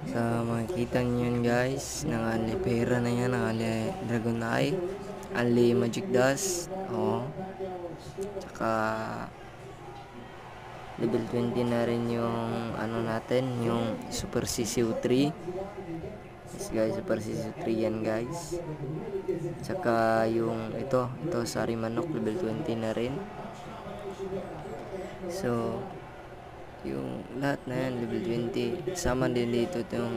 Sa makikita nyo yun guys, nangali pera na yan, nangali Dragon Eye, only Magic Dust, tsaka level 20 na rin yung ano natin, yung Super CCO3. Yes guys, Super CCO3 yan guys. Tsaka yung ito Sari Manok, level 20 na rin. So yung lahat na yan level 20, sama din dito yung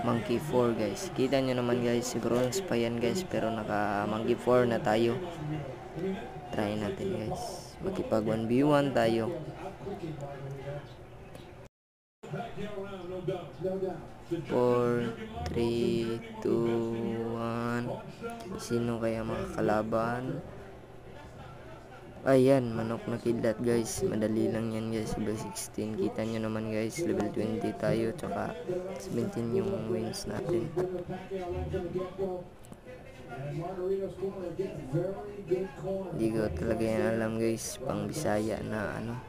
Monkey 4 guys. Kita nyo naman guys, bronze pa yan guys, pero naka Monkey 4 na tayo. Try natin guys, makipag 1v1 tayo. 4, 3, 2, 1. Sino kaya makakalaban? Ayan, manok na kidlat guys. Madali lang yan guys, level 16. Kita nyo naman guys, level 20 tayo, tsaka 17 yung wins natin. Hindi ko talaga yan alam guys, pang Bisaya na ano.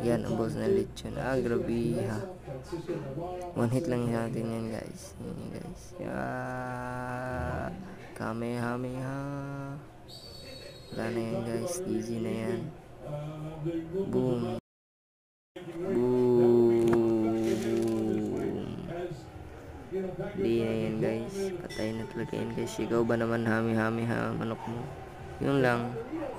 Yan, ang boss na lechon. Grabe ha. One hit lang natin yan guys. Yan guys. Kamehameha. Wala na yan guys, easy na yan. Boom. Boom. Di na yan guys, patay na talaga yan guys. Ikaw ba naman hami-hami ha, manok mo? Yun lang.